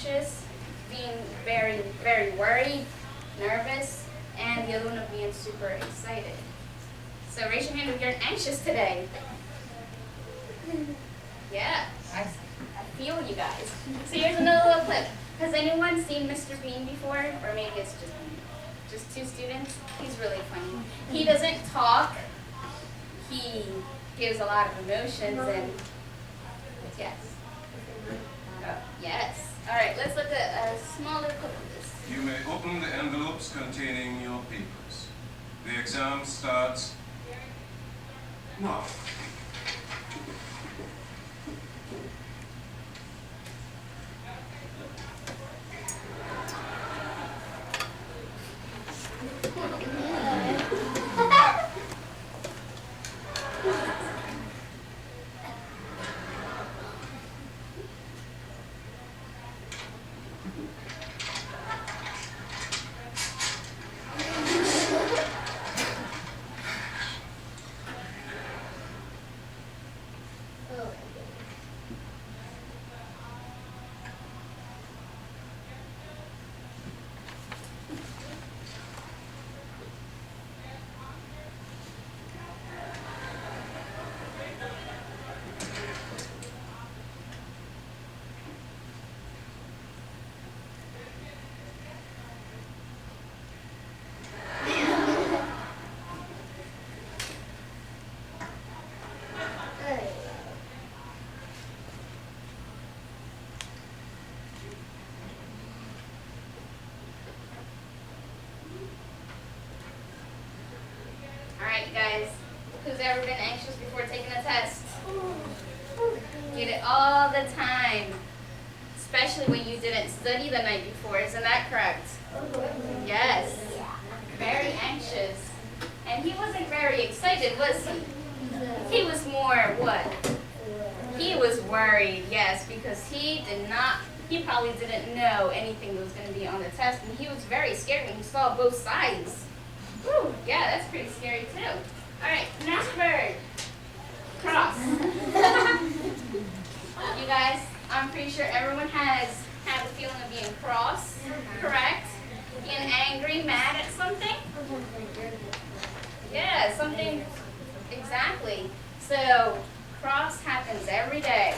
anxious, being very, very worried, nervous, and the other one of being super excited. So raise your hand if you're anxious today. Yeah, I feel you guys. So here's another little clip. Has anyone seen Mr. Bean before? Or maybe it's just two students? He's really funny. He doesn't talk. He gives a lot of emotions and yes. Yes. All right, let's look at a smaller clip of this. You may open the envelopes containing your papers. The exam starts now. Alright, guys, who's ever been anxious before taking a test? Get it all the time, especially when you didn't study the night before. Isn't that correct? Yes. Very anxious. And he wasn't very excited, was he? He was more what? He was worried, yes, because he probably didn't know anything that was going to be on the test, and he was very scared when he saw both sides. Whew, yeah, that's pretty scary too. All right, next word. Cross. You guys, I'm pretty sure everyone has had the feeling of being cross, correct? Being angry, mad at something? Yeah, something, exactly. So, cross happens every day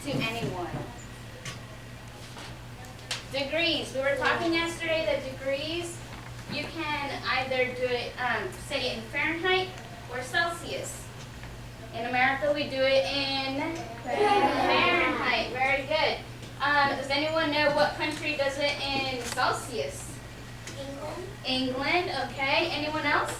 to anyone. Degrees. We were talking yesterday that degrees, you can either do it, say it in Fahrenheit or Celsius. In America, we do it in Fahrenheit. Very good. Does anyone know what country does it in Celsius? England. England, okay. Anyone else?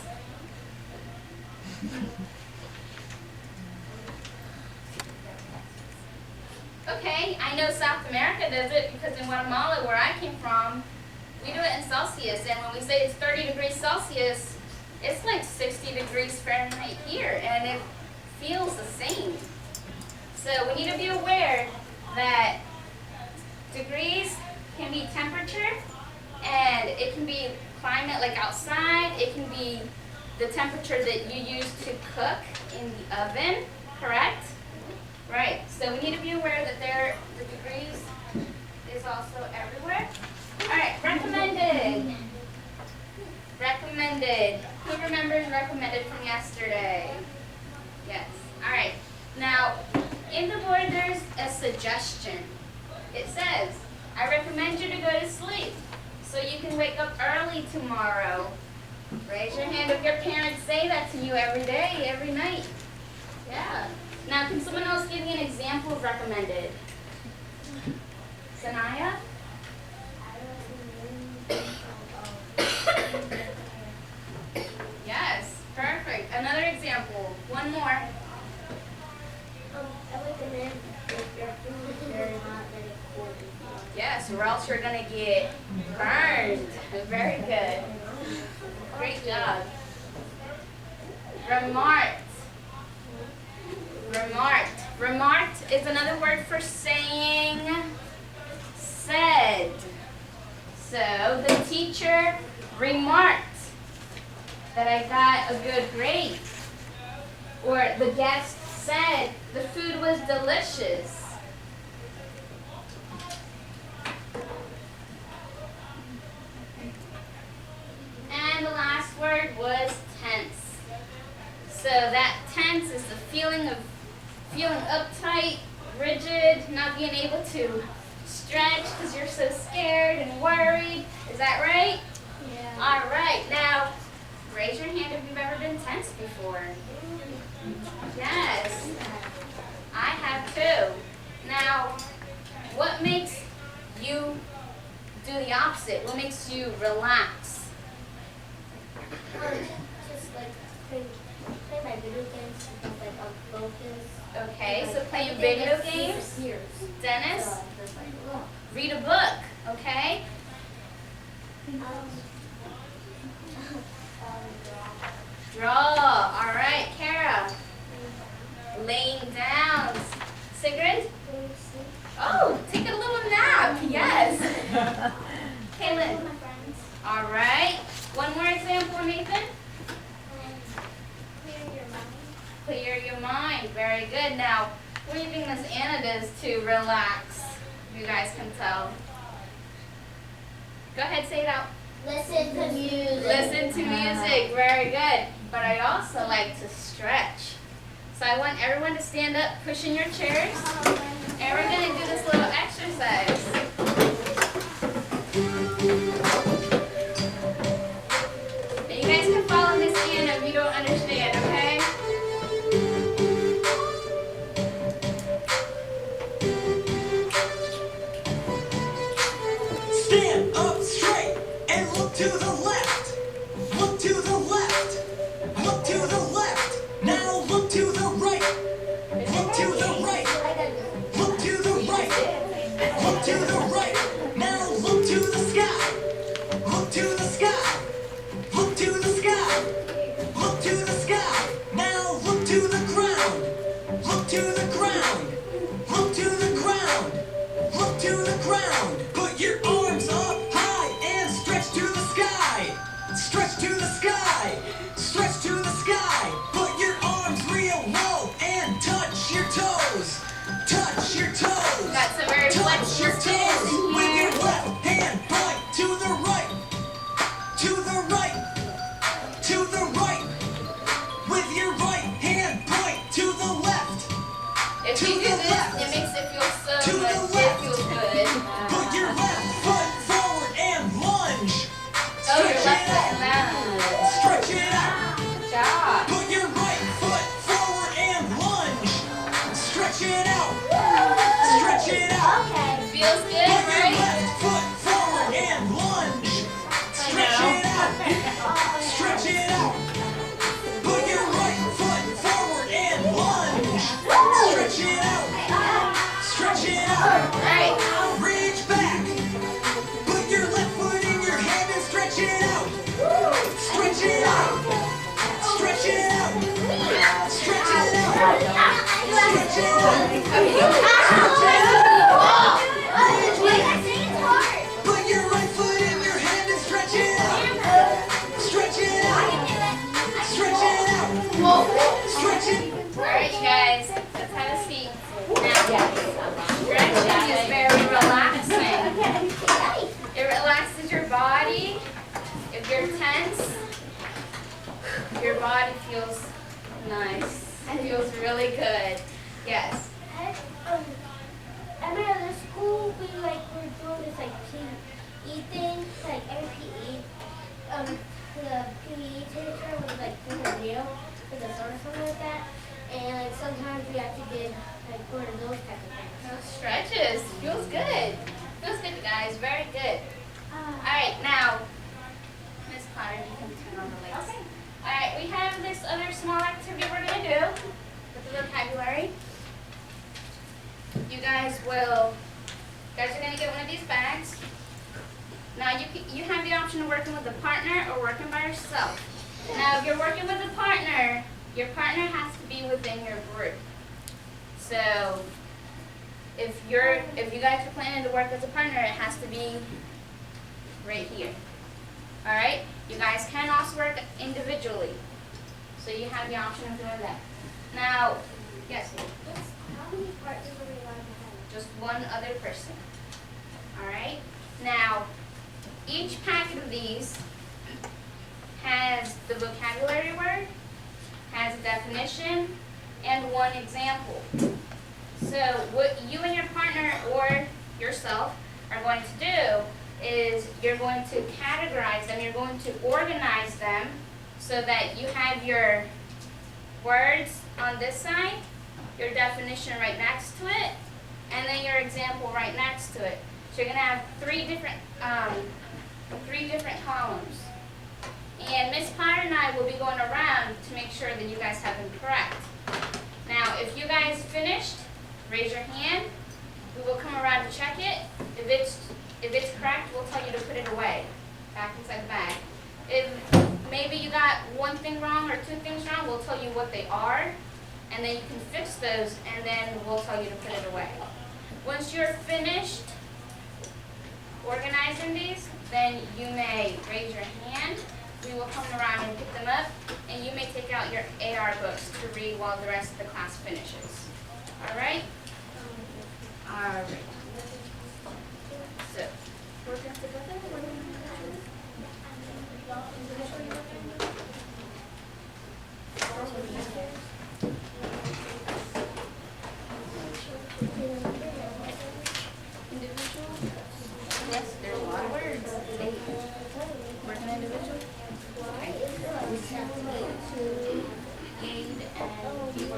Okay, I know South America does it because in Guatemala, where I came from, we do it in Celsius, and when we say it's 30 degrees Celsius, it's like 60 degrees Fahrenheit here, and it feels the same. So we need to be aware that degrees can be temperature, and it can be climate like outside, it can be the temperature that you use to cook in the oven, correct? Right, so we need to be aware that the degrees is also everywhere. All right, recommended. Recommended. Who remembers recommended from yesterday? Yes. All right. Now, in the board, there's a suggestion. It says, I recommend you to go to sleep so you can wake up early tomorrow. Raise your hand if your parents say that to you every day, every night. Yeah. Now, can someone else give me an example of recommended? Sanaya? Yes, perfect. Another example. One more. I recommend if your food is very hot, then it's cold. Yes, or else you're going to get burned. Very good. Great job. Remarked. Remarked. Remarked is another word for saying said. So the teacher remarked that I got a good grade. Or the guest said the food was delicious. word was tense. So that tense is the feeling of feeling uptight, rigid, not being able to stretch because you're so scared and worried. Is that right? Yeah. All right. Now, raise your hand if you've ever been tense before. Yes, I have too. Now, what makes you do the opposite? What makes you relax? Just like play my video games because like I'm focused. Okay, so playing Everything video is games. serious. Dennis, So I'm just like, oh. read a book. Okay. Draw. All right, Kara. Laying down. Sigrid? Oh, take a little nap. Yes. Kaylin. All right. One more example, Nathan. Clear your mind. Very good. Now, what do you think Miss Anna does to relax? You guys can tell. Go ahead, say it out. Listen to music. Listen to music. Very good. But I also like to stretch. So I want everyone to stand up, push in your chairs, and we're going to do this little exercise. And you guys can follow Miss Anna if you don't understand, okay? Stand up straight and look to the left. Look to the left. Look to the left. Now look to the right. Look to the right. Look to the right. Look to the right. Now look to the sky. Look to the sky. Look to the sky. Look to the sky. Now look to the ground. Look to the ground. Look to the ground. Look to the ground. Put your arms up high and stretch to the sky. Stretch to the sky. Stretch to the sky. Put your arms real low and touch your toes. Touch your toes. Got some very Touch your flexible stance toes. in With your here. left hand point to the right. To the right. To the right. With your right hand point to the left. If To you do the this, left. it makes it feel so To the much. It left. feels good. Put your left foot forward and lunge. Oh, your Stretch left it foot out. and that. Stretch it out. Good job. Put your right foot forward and lunge. Stretch it out. Stretch it out. Okay. Feels good, Put your right? left foot forward and lunge. Stretch it out. Stretch it out. Put your right foot forward and lunge. Stretch it out. Stretch it out. Right. Reach back. Put your left foot in your hand and stretch it out. Stretch it out. Stretch it out. Stretch it out. Stretch it out. Put your right foot in your hand and stretch it out. Stretch it out. Stretch it out. Stretch it. All right, you guys. Let's have a seat. Now, stretching is very relaxing. It relaxes your body. If you're tense, your body feels nice. It feels really good. Yes. At my other school, we were doing this PE thing, every PE. The PE teacher was doing a deal with us or something like that, and sometimes we have to get one of those type of things. Those stretches. Feels good. Feels good, you guys. Very good. All right, now, Miss Potter, you can turn on the lights. Okay. All right, we have this other small activity we're going to do with the vocabulary. You guys are going to get one of these bags. Now, you have the option of working with a partner or working by yourself. Now, if you're working with a partner, your partner has to be within your group. So, if you guys are planning to work as a partner, it has to be right here. All right? You guys can also work individually. So you have the option of doing that. Now, yes, How many partners are we allowed to have? just one other person. All right? Now, each packet of these has the vocabulary word, has a definition, and one example. So what you and your partner or yourself are going to do is you're going to categorize them, you're going to organize them so that you have your words on this side, your definition right next to it, and then your example right next to it. So you're going to have three different columns. And Miss Potter and I will be going around to make sure that you guys have them correct. Now, if you guys finished, raise your hand. We will come around to check it. If it's correct, we'll tell you to put it away, back inside the bag. If maybe you got one thing wrong or two things wrong, we'll tell you what they are, and then you can fix those, and then we'll tell you to put it away. Once you're finished organizing these, then you may raise your hand. We will come around and pick them up, and you may take out your AR books to read while the rest of the class finishes. All right? All right. So, we're going to individual? Yes, there's a lot of words. Working individual? Okay. Aid and people.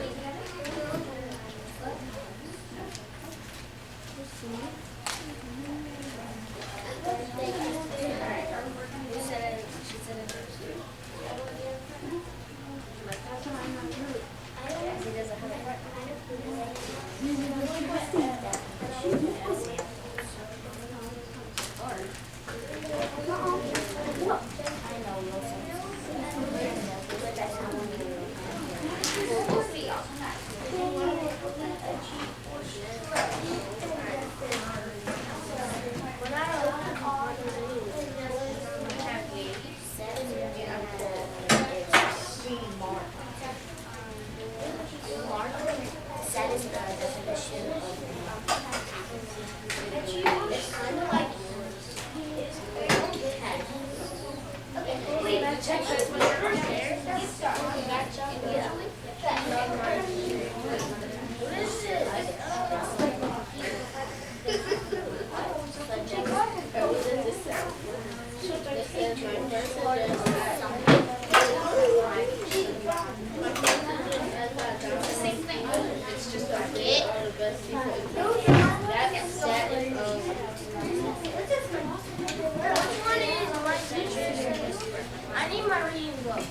I need my reading book.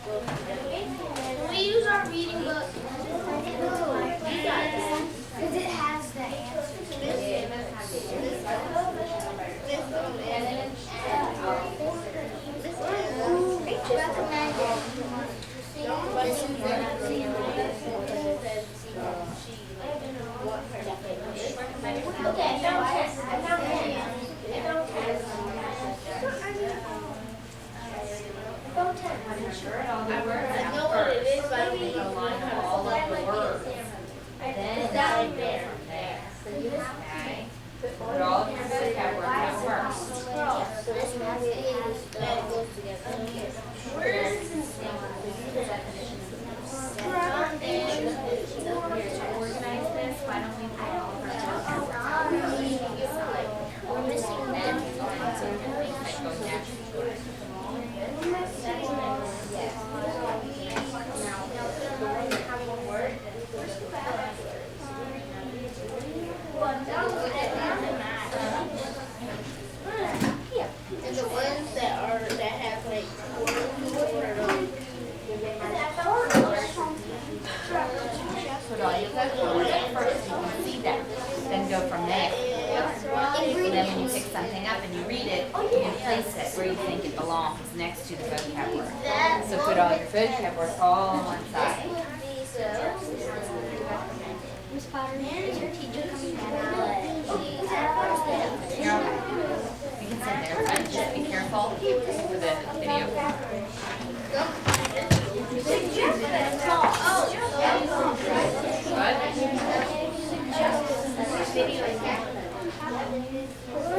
Can we use our reading book? Because it has the Okay, I found 10. I found 10. I know what it is, but I don't think I'll line up all of the words. Then down there, there. Okay. Put all of your vocabulary first. So this has that goes together. Where is this? To organize this, why don't we put all of our vocabulary? We're missing them. So we're gonna make that go naturally. And the ones that have like Put all your vocabulary first, you can see that, then go from there. And then when you pick something up and you read it, you place it where you think it belongs, next to the vocabulary. So put all your vocabulary all on one side. Miss Potter, is your teacher coming back? You're okay. You can sit there, but just be careful for the video. Good?